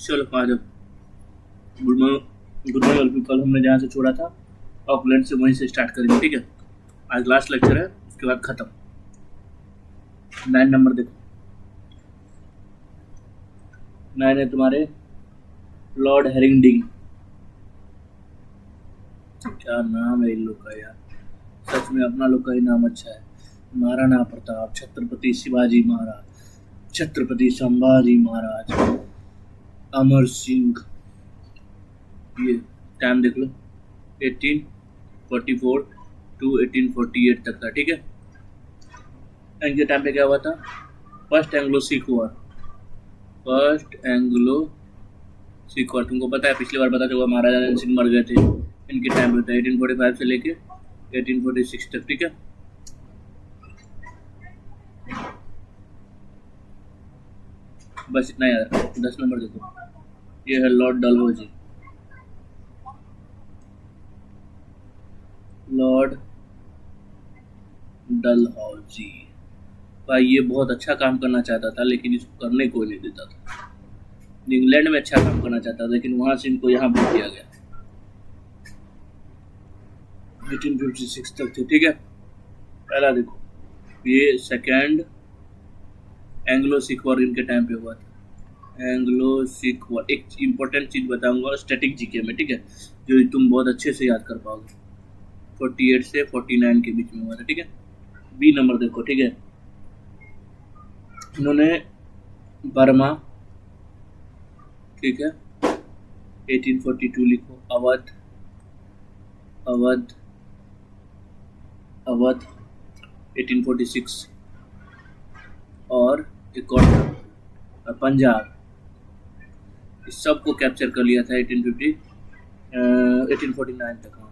चलो आ जाओ। Good morning. कल हमने जहाँ से छोड़ा था ऑकलैंड से वहीं से स्टार्ट करेंगे, ठीक है। आज लास्ट लेक्चर है, उसके बाद खत्म। 9 नंबर देखो। 9 है तुम्हारे लॉर्ड हेरिंगडिंग। क्या नाम है इन लोग का यार, सच में अपना लोग का ही नाम अच्छा है। महाराणा प्रताप, छत्रपति शिवाजी महाराज, छत्रपति संभाजी महाराज, अमर सिंह। ये टाइम देख लो, 1844 टू 1848 तक था, ठीक है। इनके टाइम पे क्या हुआ था? First Anglo Sikh war. First Anglo Sikh war तुमको पता है, पिछली बार पता चला महाराजा रंजीत सिंह मर गए थे। इनके टाइम पे था 1845 से लेके 1846 तक, ठीक है। बस इतना याद रखो। 10 नंबर देखो, ये है लॉर्ड डलहौजी। लॉर्ड डलहौजी भाई ये बहुत अच्छा काम करना चाहता था, लेकिन इसको करने कोई नहीं देता था। इंग्लैंड में अच्छा काम करना चाहता था, लेकिन वहां से इनको यहाँ बुक किया गया। 1856 तक थे, ठीक है। पहला देखो, ये सेकेंड एंग्लो सिख वॉर इनके टाइम पे हुआ था। एंग्लो सिख वॉर, एक इम्पोर्टेंट चीज बताऊंगा स्टैटिक जीके में, ठीक है, जो तुम बहुत अच्छे से याद कर पाओगे। 48 से 49 के बीच में हुआ था, ठीक है। बी नंबर देखो, ठीक है। इन्होंने बर्मा, ठीक है, 1842 लिखो। अवध, अवध, अवध 1846 और एक और पंजाब, इस सब को कैप्चर कर लिया था 1849 तक। हाँ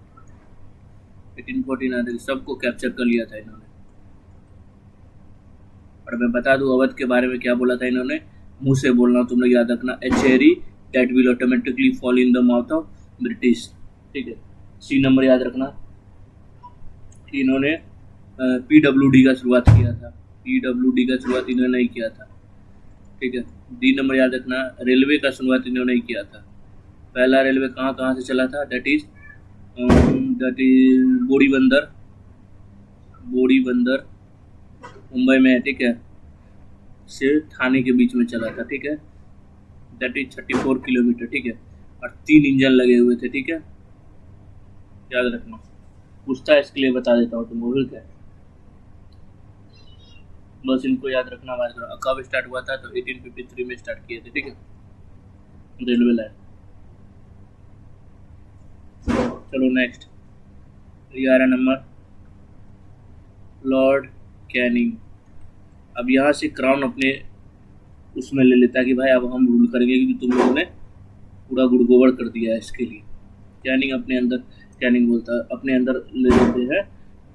1849 तक सबको कैप्चर कर लिया था इन्होंने। और मैं बता दूं अवध के बारे में क्या बोला था इन्होंने, मुंह से बोलना तुम लोग याद रखना, a cherry that will automatically fall in the mouth of British, ठीक है। सी नंबर याद रखना कि इन्होंने PWD का शुरुआत किया था। PWD का शुरुआत इन्होंने नहीं किया था, ठीक है। डी नंबर याद रखना, रेलवे का शुरुआत इन्होंने नहीं किया था। पहला रेलवे कहाँ कहाँ से चला था? दैट इज बोरी बंदर, बोरी बंदर मुंबई में है, ठीक है, से थाने के बीच में चला था, ठीक है। दैट इज 34 किलोमीटर, ठीक है। और 3 इंजन लगे हुए थे, ठीक है, याद रखना। पूछता है इसके लिए बता देता हूँ तुमको, ठीक है। बस इनको याद रखना। कब स्टार्ट हुआ था? तो 1853 में स्टार्ट किए थे, ठीक है, रेलवे लाइन। चलो नेक्स्ट, 11 नंबर लॉर्ड कैनिंग। अब यहाँ से क्राउन अपने उसमें ले लेता है कि भाई अब हम रूल करेंगे, क्योंकि तुम लोगों ने पूरा गुड़गोबर कर दिया है इसके लिए। कैनिंग अपने अंदर, कैनिंग बोलता है अपने अंदर ले लेते हैं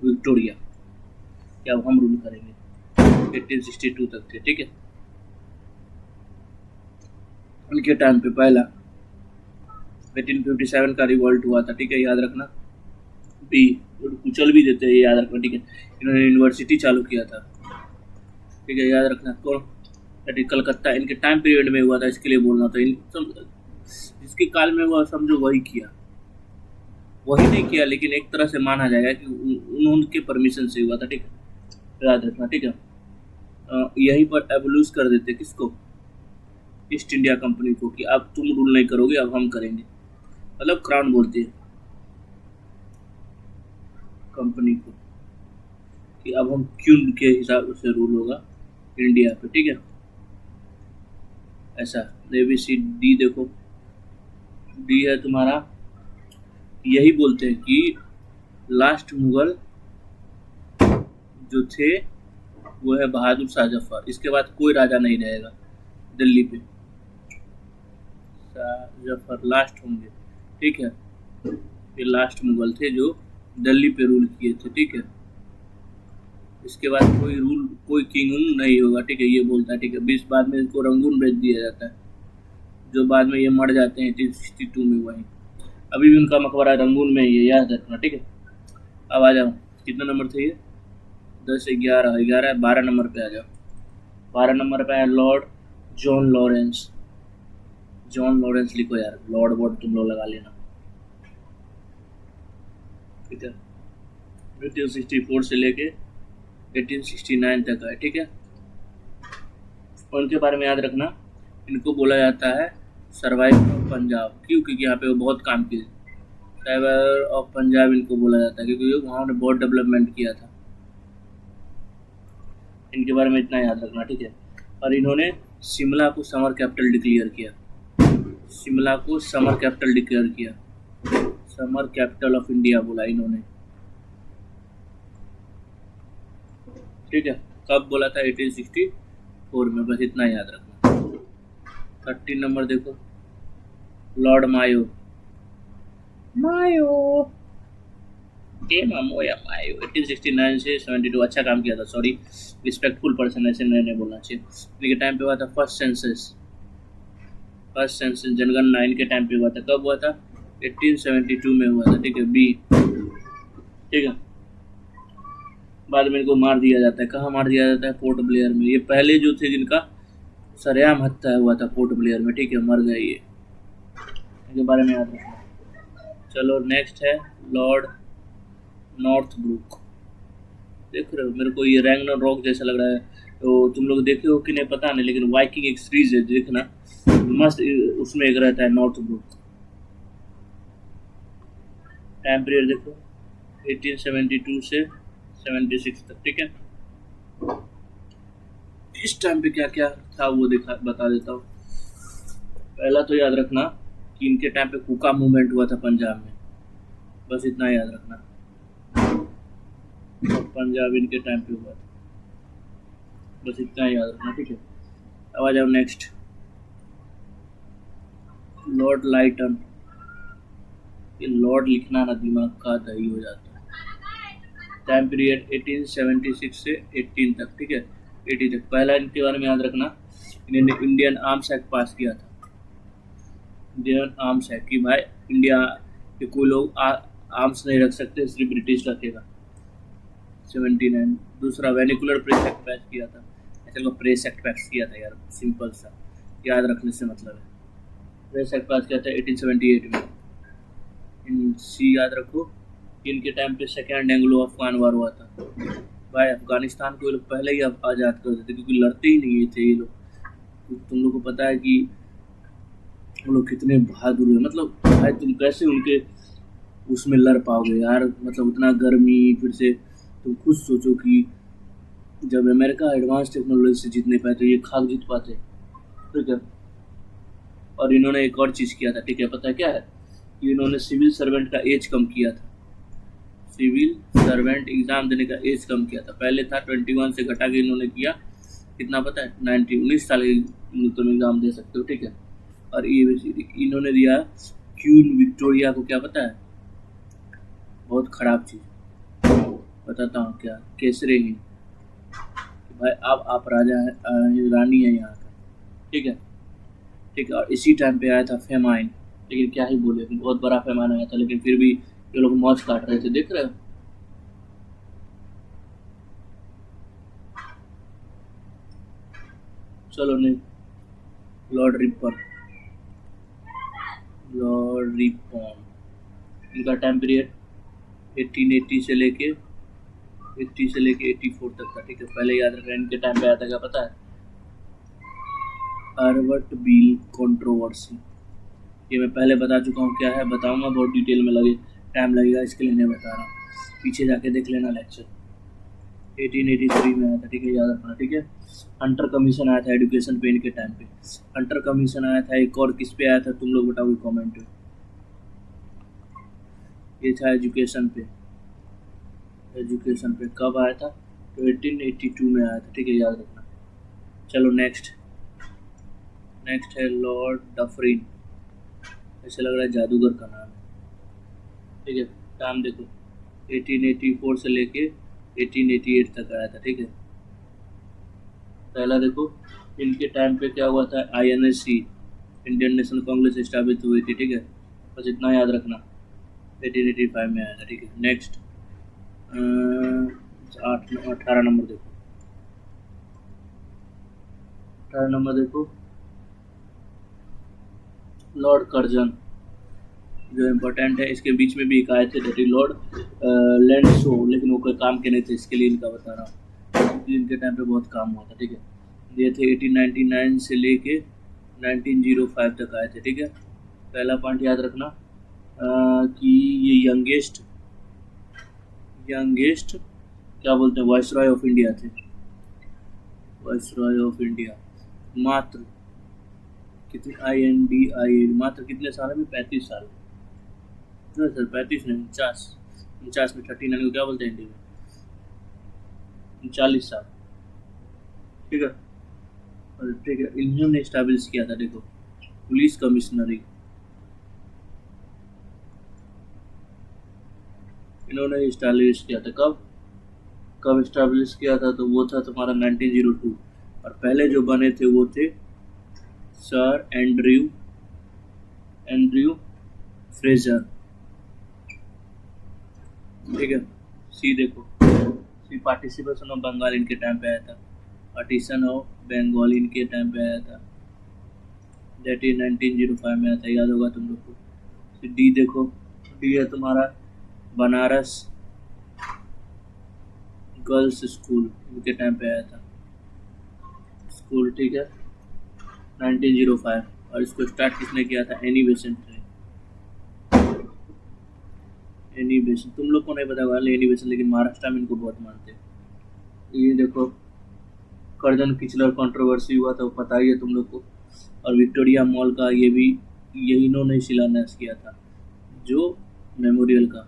विक्टोरिया कि अब हम रूल करेंगे। 1862 तक थे, ठीक है। उनके टाइम पे पहला 1857 का रिवॉल्ट हुआ था, ठीक है, याद रखना। बी कुचल भी देते हैं, याद रखना, ठीक है। इन्होंने यूनिवर्सिटी चालू किया था, ठीक है, याद रखना। कौन? कलकत्ता इनके टाइम पीरियड में हुआ था, इसके लिए बोलना था। जिसके काल में हुआ समझो वही किया, वही नहीं किया, लेकिन एक तरह से माना जाएगा कि उनके परमिशन से हुआ था, ठीक है, याद रखना, ठीक है। यहीं पर एबोल्यूश कर देते किसको? ईस्ट इंडिया कंपनी को, कि अब तुम रूल नहीं करोगे, अब हम करेंगे। मतलब क्राउन बोलते हैं कंपनी को कि अब हम क्यों के हिसाब से रूल होगा इंडिया पे, ठीक है। ऐसा ABCD देखो, डी है तुम्हारा, यही बोलते हैं कि लास्ट मुगल जो थे वो है बहादुर शाह जफर। इसके बाद कोई राजा नहीं रहेगा दिल्ली पे, शाह जफर लास्ट होंगे, ठीक है। ये लास्ट मुगल थे जो दिल्ली पे रूल किए थे, ठीक है। इसके बाद कोई रूल, कोई किंग नहीं होगा, ठीक है, ये बोलता है, ठीक है। 20 बाद में इनको रंगून भेज दिया जाता है, जो बाद में ये मर जाते हैं 1862 में। वहीं अभी भी उनका मकबरा रंगून में ही है, याद रखना, ठीक है। अब आ जाओ, कितना नंबर थे ये? 10 11 11 12 नंबर पे आ जाओ। 12 नंबर पे है Lord John Lawrence. John Lawrence लिखो यार, लॉर्ड वर्ड तुम लोग लगा लेना, ठीक है। 1864 से लेके 1869 तक है, ठीक है। और उनके बारे में याद रखना, इनको बोला जाता है सर्वाइवर ऑफ पंजाब। क्यों? क्योंकि यहाँ पे वो बहुत काम किए। सर्वाइवर ऑफ पंजाब इनको बोला जाता है क्योंकि वहाँ ने बहुत डेवलपमेंट किया था। इनके बारे में इतना याद रखना, ठीक है। और इन्होंने शिमला को समर कैपिटल डिक्लेयर किया, शिमला को समर कैपिटल डिक्लेयर किया, समर कैपिटल ऑफ इंडिया बोला इन्होंने, ठीक है। कब बोला था? 1864 में, बस इतना याद रखना। 13 नंबर देखो, लॉर्ड मायो, मायो के मामो या मायो, 1869 से 72, अच्छा काम किया था, सॉरी, रिस्पेक्टफुल पर्सन, ऐसे नहीं बोलना चाहिए। इनके टाइम पे हुआ था फर्स्ट सेंसस, फर्स्ट सेंसस जनगणना इनके टाइम पे हुआ था। कब हुआ था? 1872 में हुआ था, ठीक है, बी, ठीक है। बाद में इनको मार दिया जाता है। कहाँ मार दिया जाता है? पोर्ट ब्लेयर में। ये पहले जो थे जिनका सरेआम हत्या हुआ था पोर्ट ब्लेयर में, ठीक है, मर गए ये, इनके बारे में याद रखना। चलो नेक्स्ट है लॉर्ड नॉर्थ ब्रुक। देख रहे हो मेरे को ये रैग्नारॉक रॉक जैसा लग रहा है, तो तुम लोग देखे हो कि नहीं पता नहीं, लेकिन वाइकिंग एक सीरीज है, देखना मस्त, उसमें एक रहता है नॉर्थ ब्रुक। टाइम पीरियड देखो 1872 से 76 तक, ठीक है। इस टाइम पे क्या क्या था वो बता देता हूँ। पहला तो याद रखना कि इनके टाइम पे कुका मूवमेंट हुआ था पंजाब में, बस इतना याद रखना, और पंजाब इनके टाइम पे हुआ था, बस इतना याद रखना, ठीक है। अब आ जाओ नेक्स्ट, लॉर्ड लाइटन। ये लॉर्ड लिखना ना दिमाग का दही हो जाता है। टाइम पीरियड 1876 से 18 तक, ठीक है, 80 तक। पहला इनके बारे में याद रखना, इन्होंने इंडियन आर्म्स एक्ट पास किया था, इंडियन आर्म्स एक्ट, कि भाई इंडिया के कोई लोग आर्म्स नहीं रख सकते, सिर्फ ब्रिटिश रखेगा, 79। दूसरा वेनिकुलर प्रेस एक्ट पास किया था, ऐसे प्रेस एक्ट पास किया था यार, सिंपल सा याद रखने से मतलब है। प्रेस एक्ट पास किया था 1878 में। सी याद रखो कि इनके टाइम पे सेकेंड एंग्लो अफगान वार हुआ था। भाई अफगानिस्तान को ये लोग पहले ही आज़ाद कर देते, क्योंकि लड़ते ही नहीं थे ये लोग। तुम लोग को पता है कि वो लोग कितने बहादुर हैं, मतलब भाई तुम कैसे उनके उसमें लड़ पाओगे यार, मतलब उतना गर्मी, फिर से तुम खुद सोचो कि जब अमेरिका एडवांस टेक्नोलॉजी से जीत नहीं पाए तो ये खाक जीत पाते, ठीक है। और इन्होंने एक और चीज़ किया था, ठीक है, पता है क्या है? कि इन्होंने सिविल सर्वेंट का एज कम किया था, सिविल सर्वेंट एग्ज़ाम देने का एज कम किया था। पहले था 21 से घटा के इन्होंने किया, कितना पता है? 19 साल की तुम एग्ज़ाम दे सकते हो, ठीक है। और ये इन्होंने दिया क्वीन विक्टोरिया को, क्या पता है? बहुत ख़राब चीज़ बताता हूँ, क्या केसरे ही भाई, अब आप राजा है, रानी है यहाँ का, ठीक है, ठीक है। और इसी टाइम पे आया था फेमाइन, लेकिन क्या ही बोले, बहुत बड़ा फेमाइन आया था, लेकिन फिर भी ये लोग मौज काट रहे थे, देख रहे हो। चलो नहीं, लॉर्ड रिपर, लॉर्ड रिपॉन, इनका टाइम पीरियड 1880 से लेके 84 तक था, ठीक है। पहले याद रखना, इनके टाइम पे आया था, क्या पता है? Harvard bill controversy. ये मैं पहले बता चुका हूँ, क्या है बताऊंगा, बहुत डिटेल में टाइम लगेगा, इसके लिए नहीं बता रहा हूँ, पीछे जाके देख लेना लेक्चर। 1883 में आया था, ठीक है, याद रखना, ठीक है। हंटर कमीशन आया था एजुकेशन पे इनके टाइम पे, हंटर कमीशन आया था। एक और किस पे आया था तुम लोग बताओगे कमेंट में। ये था एजुकेशन पे, एजुकेशन पे कब आया था? तो 1882 में आया था, ठीक है, याद रखना। चलो नेक्स्ट, नेक्स्ट है लॉर्ड डफरिन, ऐसे लग रहा है जादूगर का नाम है, ठीक है। टाइम देखो 1884 से लेके 1888 तक आया था, ठीक है। पहला देखो इनके टाइम पे क्या हुआ था, INSC Indian national Congress establish हुई थी, ठीक है, बस इतना याद रखना, 1885 में आया था, ठीक है। नेक्स्ट 18 नंबर देखो, 18 नंबर देखो, लॉर्ड कर्जन जो इम्पोर्टेंट है। इसके बीच में भी एक आए थे डेटी लॉर्ड लैंडसो, लेकिन वो कोई काम के नहीं थे, इसके लिए इनका बता रहा हूँ, क्योंकि इनके टाइम पे बहुत काम हुआ था। ठीक है, ये थे 1899 से लेके 1905 तक आए थे। ठीक है, पहला पॉइंट याद रखना कि ये यंगेस्ट क्या बोलते हैं, वाइसरॉय ऑफ इंडिया थे। वाइसरॉय ऑफ इंडिया मात्र कितने INDIA मात्र कितने साल में, 35 साल। नहीं सर 35 नहीं, 49 में 39 को क्या बोलते हैं हिंदी में, 39 साल। ठीक है, और ठीक है, इन्होंने इस्टेब्लिश किया था, देखो पुलिस कमिश्नरी इन्होंने इस्टेब्लिश किया था। कब इस्टेब्लिश किया था, तो वो था तुम्हारा 1902। और पहले जो बने थे वो थे सर एंड्रयू फ्रेजर। ठीक है, सी देखो, सी पार्टिसिपेशन ऑफ बंगाल इनके टाइम पे आया था, पार्टीशन ऑफ बंगाल इनके टाइम पे आया था, दैट इज 1905 में आया था, याद होगा तुम लोग को। डी देखो, डी है तुम्हारा बनारस गर्ल्स स्कूल, इनके टाइम पे आया था स्कूल। ठीक है, 1905। और इसको स्टार्ट किसने किया था, एनी बेसेंट ने। एनी बेसेंट तुम लोग को नहीं पता होगा एनी बेसेंट, लेकिन महाराष्ट्र में इनको बहुत मानते हैं। ये देखो कर्जन किचलर कंट्रोवर्सी हुआ था, वो पता ही है तुम लोग को। और विक्टोरिया मॉल का ये भी यही इन्होंने शिलान्यास किया था, जो मेमोरियल का।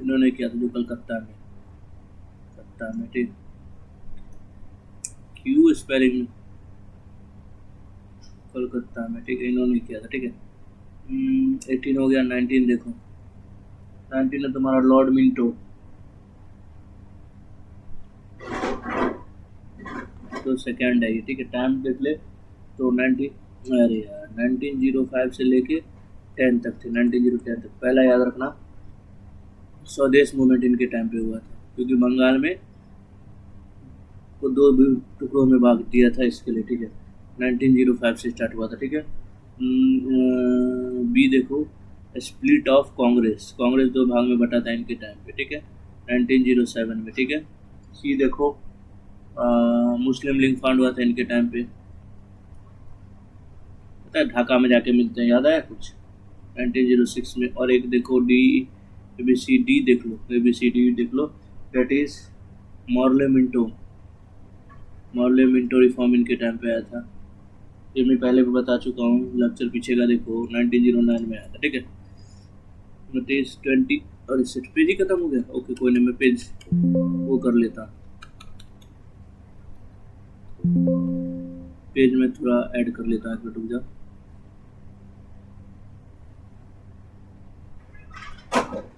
इन्होंने किया था जो कलकत्ता में ठीक, क्यू स्पेलिंग कोलकाता में। ठीक है, इन्होंने किया था। ठीक है, 18 हो गया। 19 देखो, 19 है तुम्हारा लॉर्ड मिंटो, तो सेकेंड है ये। ठीक है, टाइम देख ले तो 1905 से लेके 10 तक थे, 1910 तक। पहला याद रखना स्वदेश मूवमेंट इनके टाइम पे हुआ था, क्योंकि बंगाल में को 2 टुकड़ों में भाग दिया था इसके लिए। ठीक है, 1905 से स्टार्ट हुआ था। ठीक है, बी देखो स्प्लिट ऑफ कांग्रेस 2 भाग में बटा था इनके टाइम पे। ठीक है, 1907 में। ठीक है, सी देखो मुस्लिम लीग फंड हुआ था इनके टाइम पे, पता है ढाका में जाके मिलते हैं, याद आया कुछ, 1906 में। और एक देखो डी ABCD देख लो, ABCD देख लो, that is Morley Minto reform इनके टाइम पे आया था। ये मैं पहले भी बता चुका हूँ, लेक्चर पीछे का देखो, 1909 में आया था। ठीक है, नोटिस 20 और इससे पेज ही खत्म हो गया। ओके कोई नहीं, मैं पेज वो कर लेता हूँ, पेज में थोड़ा ऐड कर लेता हूँ, रुक जाओ।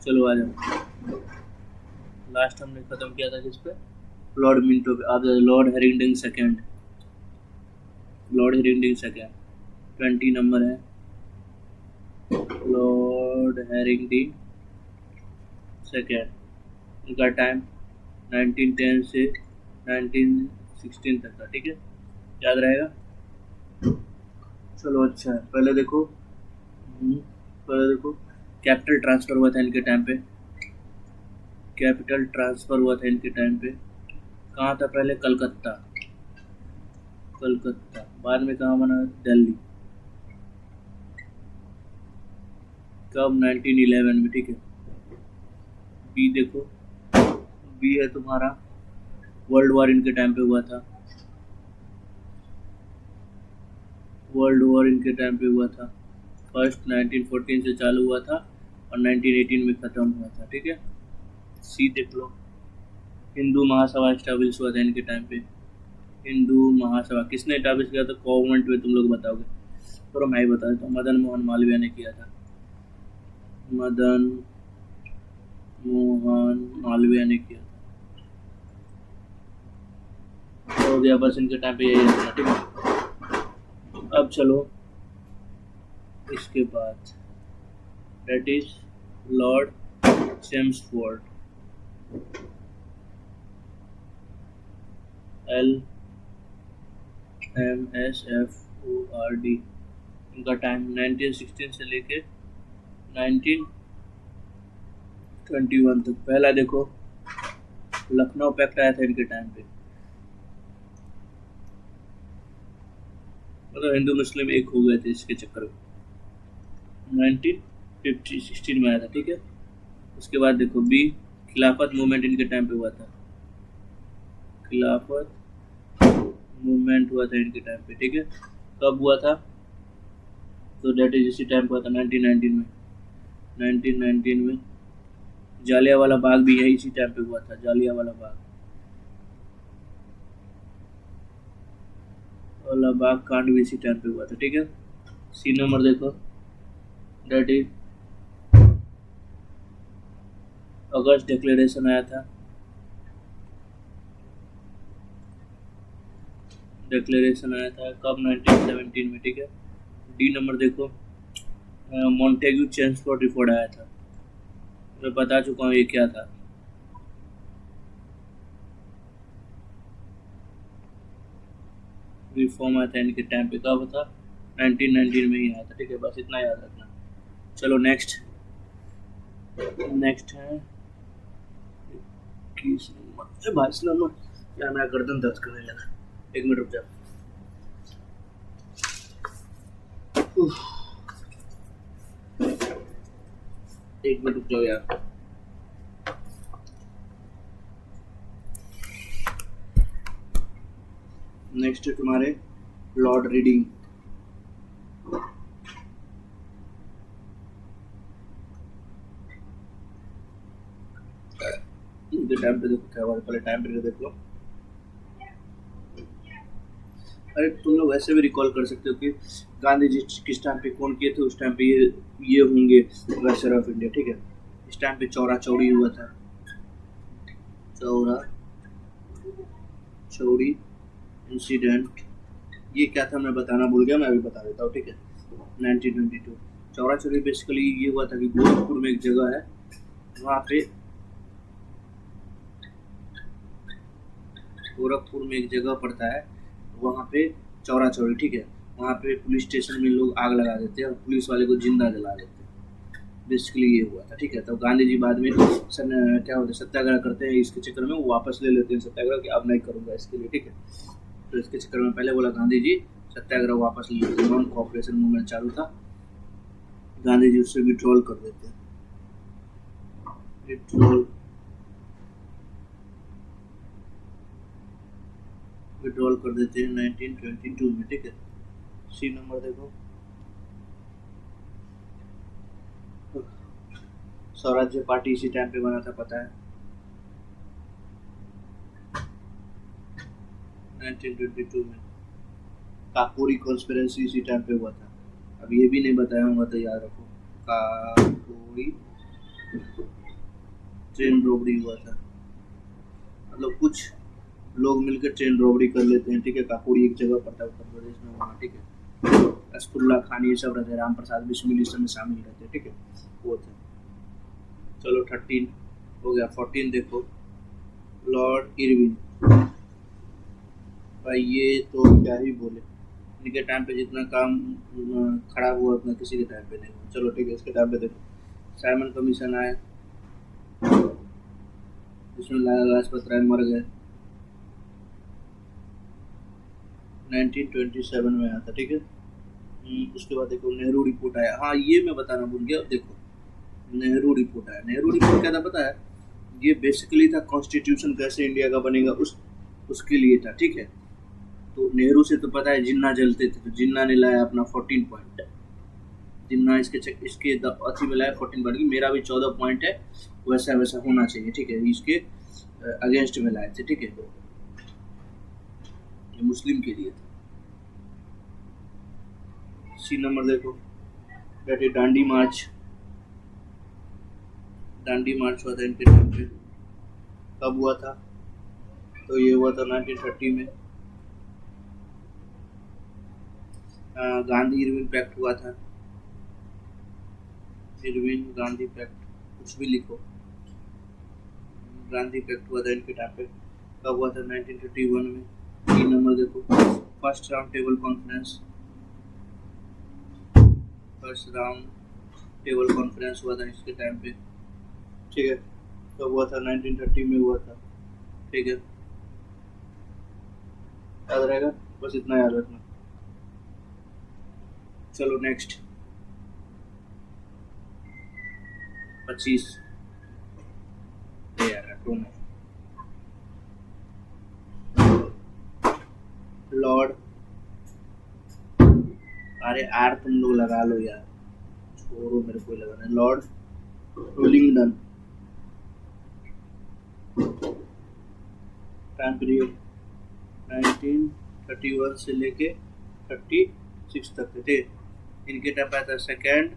चलो आ जाओ, लास्ट हमने खत्म किया था किस पे, लॉर्ड मिंटो पे। आप लॉर्ड हेरिंगटन सेकेंड, 20 नंबर है, लॉर्ड हेरिंगटन सेकेंड। उनका टाइम 1910 से 1916 तक था। ठीक है, याद रहेगा। चलो अच्छा है, पहले देखो कैपिटल ट्रांसफ़र हुआ था इनके टाइम पे, कहाँ था पहले, कलकत्ता, बाद में कहाँ बना, दिल्ली, कब, 1911 में। ठीक है, बी देखो, बी है तुम्हारा वर्ल्ड वॉर इनके टाइम पे हुआ था, फर्स्ट 1914 से चालू हुआ था और 1918 में ख़त्म हुआ था। ठीक है, सी देख लो, हिंदू महासभा स्टैब्लिश हुआ था इनके टाइम पे। हिंदू महासभा किसने स्टैब्लिश किया था, गवर्नमेंट में तुम लोग बताओगे, तो मैं ही बता देता हूँ, मदन मोहन मालवीय ने किया था, हो गया बस, इनके टाइम पे यही था। ठीक है, अब चलो इसके बाद, that is Lord Chelmsford. LMSFORD, इनका टाइम 1916 से लेके 1921 तक। पहला देखो लखनऊ पैक्ट आया था इनके टाइम पे, मतलब हिंदू मुस्लिम एक हो गए थे इसके चक्कर में, 1916 में आया था, ठीक है। उसके बाद देखो बी, खिलाफत मूवमेंट इनके टाइम पे हुआ था, खिलाफत मूवमेंट हुआ था इनके टाइम पे, ठीक है। कब हुआ था? तो डेट इज इसी टाइम पे हुआ था, 1919 में। 1919 में जालियांवाला बाग भी यही इसी टाइम पे हुआ था, जालियांवाला बाग, वाला बाग कांड भी इसी टाइम पे हुआ था, ठीक है। सी नंबर देखो, डेट इज अगस्त डिक्लेरेशन आया था, डिक्लेरेशन आया था कब? 1917 में, ठीक है। डी नंबर देखो, मॉन्टेग्यू चेम्सफोर्ड रिपोर्ट आया था, मैं बता चुका हूँ ये क्या था। रिफॉर्म आया था इनके टाइम पे, कब था? 1919 में ही आया था, ठीक है। बस इतना याद रखना। चलो नेक्स्ट है 21 नंबर, 22 नंबर, क्या मेरा गर्दन दर्द करने लगा, एक मिनट रुक जाओ। एक मिनट रुक जाओ यार। नेक्स्ट है तुम्हारे लॉर्ड रीडिंग, टाइम पे देखो क्या हुआ, पहले टाइम पीरियड देख लो। अरे तुम लोग वैसे भी रिकॉल कर सकते हो कि गांधी जी किस टाइम पे कौन किए थे, उस टाइम पे ये होंगे वायसराय ऑफ इंडिया, ठीक है। इस टाइम पे चौरा चौड़ी हुआ था, चौरा चौड़ी इंसिडेंट, ये क्या था मैं बताना भूल गया, मैं अभी बता देता हूँ, ठीक है। 1922 चौरा चौड़ी बेसिकली ये हुआ था कि गोरखपुर में एक जगह है, वहाँ पे गोरखपुर में एक जगह पड़ता है, वहाँ पे चौरा चौड़ी, ठीक है। वहाँ पे पुलिस स्टेशन में लोग आग लगा देते हैं और पुलिस वाले को जिंदा जला देते हैं, बेसिकली ये हुआ था, ठीक है। तो गांधी जी बाद में क्या होता है, सत्याग्रह करते हैं, इसके चक्कर में वो वापस ले लेते हैं सत्याग्रह कि अब नहीं करूँगा इसके लिए, ठीक है। तो इसके चक्कर में पहले बोला गांधी जी सत्याग्रह वापस ले लेते, नॉन कोऑपरेशन मूवमेंट चालू था, गांधी जी उससे विड्रॉल कर देते हैं, विड्रॉल कर देते हैं 1922 में, ठीक है। सी नंबर देखो, स्वराज्य पार्टी इसी टाइम पे बना था, पता है, 1922 में। काकोरी कॉन्स्पिरेसी इसी टाइम पे हुआ था, अब ये भी नहीं बताया होगा तो याद रखो, काकोरी ट्रेन रॉबरी हुआ था, मतलब कुछ लोग मिलकर ट्रेन रॉबरी कर लेते हैं, ठीक है। काकोरी एक जगह पड़ता है उत्तर प्रदेश में, वहाँ, ठीक है। असफुल्ला खान ये सब रहते, राम प्रसाद बिस्मिल इस सब में शामिल रहते, ठीक है, वो थे। चलो 13 हो गया। 14 देखो, लॉर्ड इरविन, भाई ये तो क्या ही बोले, इनके टाइम पे जितना काम खराब हुआ उतना किसी के टाइम पे नहीं हुआ। चलो ठीक है, इसके टाइम पे देखो साइमन कमीशन आया, जिसमें लाला लाजपत राय मर गए, 1927 में आया था, ठीक है। उसके बाद देखो नेहरू रिपोर्ट आया, हाँ ये मैं बताना भूल गया, देखो नेहरू रिपोर्ट आया। नेहरू रिपोर्ट क्या था पता है? ये बेसिकली था कॉन्स्टिट्यूशन कैसे इंडिया का बनेगा उसके लिए था, ठीक है। तो नेहरू से तो पता है जिन्ना जलते थे, तो जिन्ना ने लाया अपना 14 पॉइंट, जिन्ना इसके अथी में लाया 14 पॉइंट, मेरा भी 14 पॉइंट है, वैसा वैसा होना चाहिए, ठीक है। इसके अगेंस्ट में लाए थे, ठीक है, ये मुस्लिम के लिए था। सी नंबर देखो, डेट इज डांडी मार्च, डांडी मार्च हुआ था इनके टाइम पे, कब हुआ था? तो ये हुआ था 1930 में। गांधी इरविन पैक्ट हुआ था, इरविन गांधी पैक्ट, कुछ भी लिखो, गांधी पैक्ट हुआ था इनके टाइम पे, कब हुआ था 1931 में। 3 नंबर देखो, फर्स्ट राउंड टेबल कॉन्फ्रेंस हुआ था इसके टाइम पे, ठीक है, कब हुआ था 1930 में हुआ था, ठीक है, याद रहेगा, बस इतना याद रखना। चलो नेक्स्ट 25 लॉर्ड, अरे आर तुम लोग लगा लो यार, छोड़ो मेरे को लगाना। लॉर्ड रोलिंगटन, टाइम पीरियड 1931 से लेके 36 तक थे। इनके टाइम पे आता है सेकेंड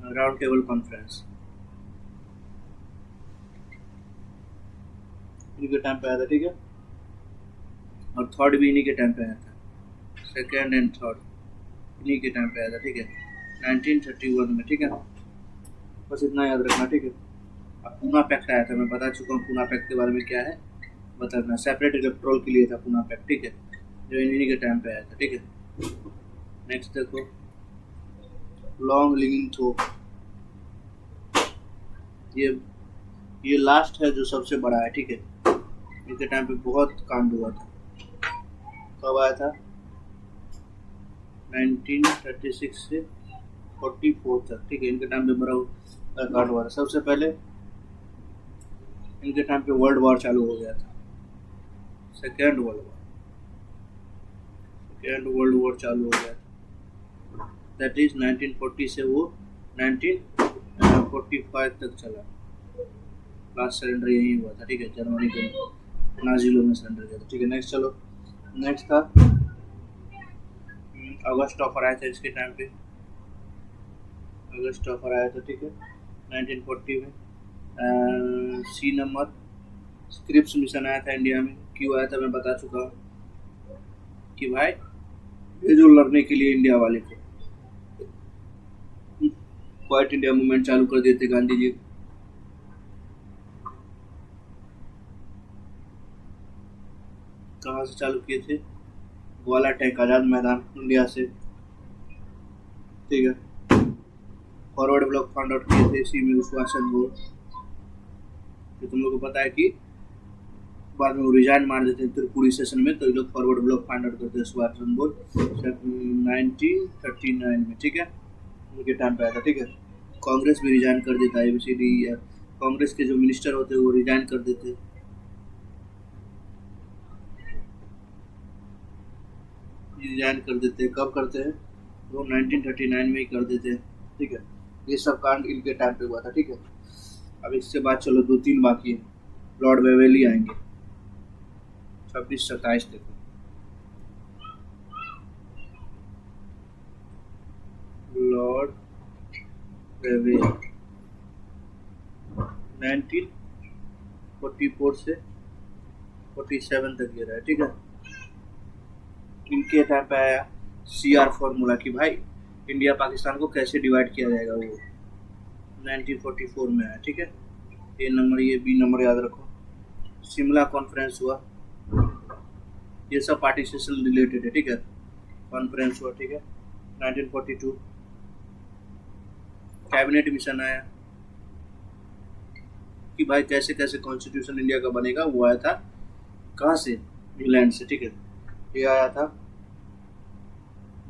राउंड टेबल कॉन्फ्रेंस, इनके टाइम पे आया था, ठीक है, और थर्ड भी इन्हीं के टाइम पे आया था, सेकेंड एंड थर्ड इन्हीं के टाइम पे आया था, ठीक है, 1931 में, ठीक है, बस इतना याद रखना, ठीक है। अब पूना पैक्ट आया था, मैं बता चुका हूँ पूना पैक्ट के बारे में क्या है, बताना। सेपरेट इलेक्ट्रोल के लिए था पूना पैक्ट, ठीक है, जो इन्हीं के टाइम पे आया था, ठीक है। नेक्स्ट देखो लॉन्ग लिंगिंग थो, ये लास्ट है जो सबसे बड़ा है, ठीक है, इनके टाइम पे बहुत कांड हुआ था। कब आया था 1936 से 44 तक, ठीक है, इनके टाइम पे बड़ा कांड हुआ था। सबसे पहले इनके टाइम पे वर्ल्ड वॉर चालू हो गया था, सेकेंड वर्ल्ड वॉर चालू हो गया था, दैट इज 1940 से वो 1945 तक चला। लास्ट सरेंडर यही हुआ था, ठीक है, जर्मनी के नाजी लोग ने सरेंडर किया था, ठीक है। नेक्स्ट चलो, नेक्स्ट था अगस्त ऑफर आया था इसके टाइम पे, अगस्त ऑफर आया था, ठीक है, 1940 में। सी नंबर स्क्रिप्स मिशन आया था इंडिया में, क्यों आया था मैं बता चुका हूँ कि भाई ये जो लड़ने के लिए इंडिया वाले को क्वाइट इंडिया मूवमेंट चालू कर दिए थे गांधी जी। कहाँ से चालू किए थे, ग्वाला टैंक आजाद मैदान इंडिया से, ठीक है। फॉरवर्ड ब्लॉक फाउंड आउट किए थे इसी में सुभाष चंद्र बोस, तो तुम लोग को पता है कि बाद में वो रिजाइन मार देते हैं त्रिपुरी सेशन में, तो ये लोग फॉरवर्ड ब्लॉक फाइंड आउट करते हैं सुभाष चंद्र बोस 1939 में, ठीक है, उनके टाइम पे आया था, ठीक है। कांग्रेस भी रिजाइन कर देता है, एबीसीडी कांग्रेस के जो मिनिस्टर होते हैं वो रिजाइन कर देते, कब करते हैं वो 1939 में ही कर देते हैं, ठीक है। ये सब कांड इनके टाइम पे हुआ था, ठीक है। अब इसके बाद चलो 2-3 बाकी है, लॉर्ड वेवेली आएंगे 26-27 देखो, लॉर्ड वेवेली 1944 से 47 तक ये रहा, ठीक है। इनके टाइम पे आया CR फॉर्मूला कि भाई इंडिया पाकिस्तान को कैसे डिवाइड किया जाएगा, वो 1944 में आया, ठीक है। ए नंबर, ये बी नंबर याद रखो। शिमला कॉन्फ्रेंस हुआ, ये सब पार्टीशन रिलेटेड है, ठीक है, कॉन्फ्रेंस हुआ, ठीक है, 1942। कैबिनेट मिशन आया कि भाई कैसे कैसे कॉन्स्टिट्यूशन इंडिया का बनेगा, वो आया था कहाँ से, इंग्लैंड से, ठीक है। ये आया था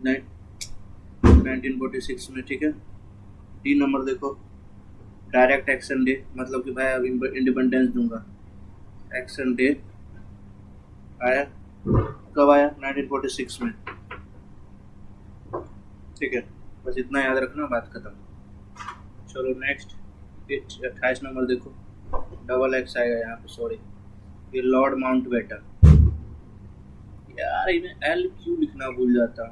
1946 में, ठीक है। 3 नंबर देखो डायरेक्ट एक्शन डे, मतलब कि भाई अब इंडिपेंडेंस दूंगा, एक्शन डे आया, कब आया 1946 में, ठीक है, बस इतना याद रखना, बात खत्म। चलो नेक्स्ट 28 नंबर देखो, डबल एक्स आएगा यहाँ पे, सॉरी, ये लॉर्ड माउंटबेटन, यार इन्हें एल क्यों लिखना भूल जाता,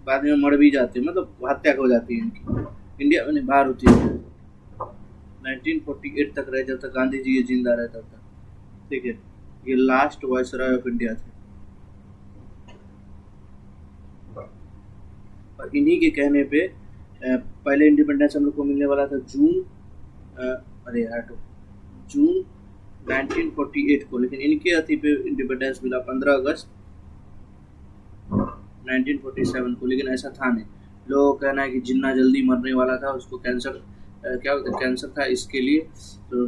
बाद में मर भी जाते, मतलब हत्या हो जाती है इनकी, इंडिया में बाहर होती है। 1948 तक रहे, जब तक गांधी जी ये जिंदा रहता था, ठीक है। ये लास्ट वायसरॉय ऑफ इंडिया थे, और इन्हीं के कहने पे पहले इंडिपेंडेंस हम लोग को मिलने वाला था जून अरे यार तो जून 1948 को, लेकिन इनके अति पे इंडिपेंडेंस मिला 15 अगस्त 1947 को। लेकिन ऐसा था नहीं, लोगों का कहना है कि जिन्ना जल्दी मरने वाला था, उसको कैंसर क्या होता है, कैंसर था, इसके लिए तो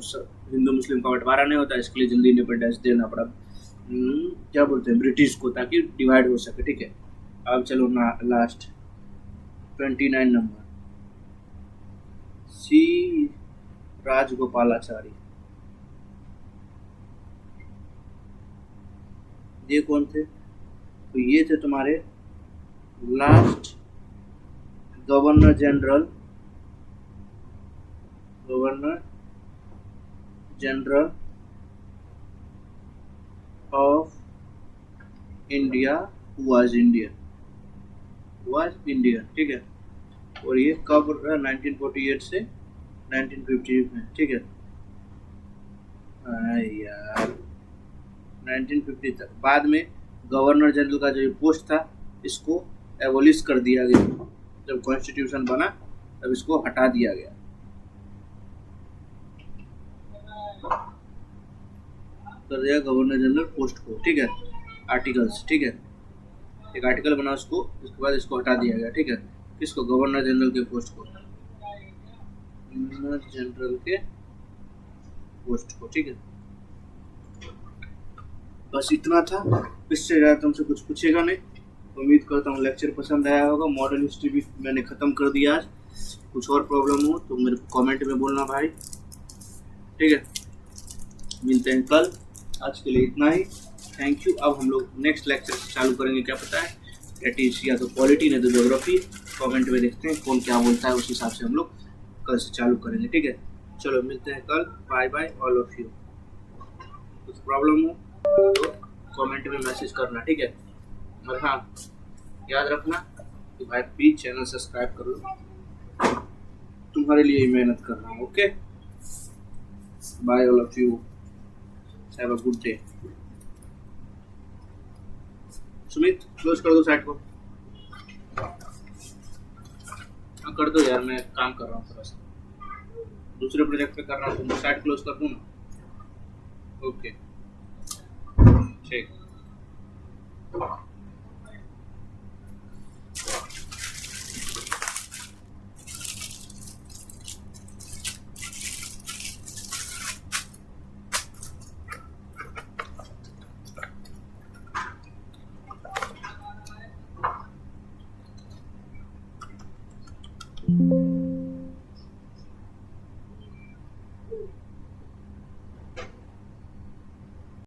हिंदू मुस्लिम का बंटवारा नहीं होता, इसके लिए जल्दी इंडिपेंडेंस देना पड़ा क्या बोलते हैं ब्रिटिश को, ताकि डिवाइड हो सके। ठीक है, अब चलो ना लास्ट 29 नंबर, सी राजगोपालाचारी। ये कौन थे? तो ये थे तुम्हारे last governor general of India, was India. ठीक है, और ये कब रहा? 1948 से 1950 में। ठीक है यार 1950 तक। बाद में गवर्नर जनरल का जो पोस्ट था, इसको एबोलिश कर दिया गया। जब कॉन्स्टिट्यूशन बना तब इसको हटा दिया गया। कर दिया गवर्नर जनरल पोस्ट को। ठीक है, आर्टिकल्स। ठीक है, एक आर्टिकल बना उसको, उसके बाद इसको हटा दिया गया। ठीक है, किसको? गवर्नर जनरल के पोस्ट को, गवर्नर जनरल के पोस्ट को। ठीक है, बस इतना था, इससे ज़्यादा तुमसे कुछ पूछेगा नहीं। उम्मीद करता हूँ लेक्चर पसंद आया होगा। मॉडर्न हिस्ट्री भी मैंने ख़त्म कर दिया आज। कुछ और प्रॉब्लम हो तो मेरे कमेंट में बोलना भाई। ठीक है, मिलते हैं कल। आज के लिए इतना ही, थैंक यू। अब हम लोग नेक्स्ट लेक्चर चालू करेंगे, क्या पता है दैट इज या तो पॉलिटी नहीं तो ज्योग्राफी। कमेंट में देखते हैं कौन क्या बोलता है, उस हिसाब से हम लोग कल से चालू करेंगे। ठीक है, चलो मिलते हैं कल। Bye bye all of you. कुछ प्रॉब्लम हो तो कमेंट में मैसेज करना। ठीक है, और हाँ याद रखना कि भाई प्लीज चैनल सब्सक्राइब कर लो, तुम्हारे लिए ही मेहनत कर रहा हूँ। Okay, bye all of you, have a good day. Sumit close कर दो साइट को। हाँ कर दो यार, मैं काम कर रहा हूँ थोड़ा सा, दूसरे प्रोजेक्ट पे कर रहा हूँ, तो साइट क्लोज कर दूँ ना? ओके ठीक।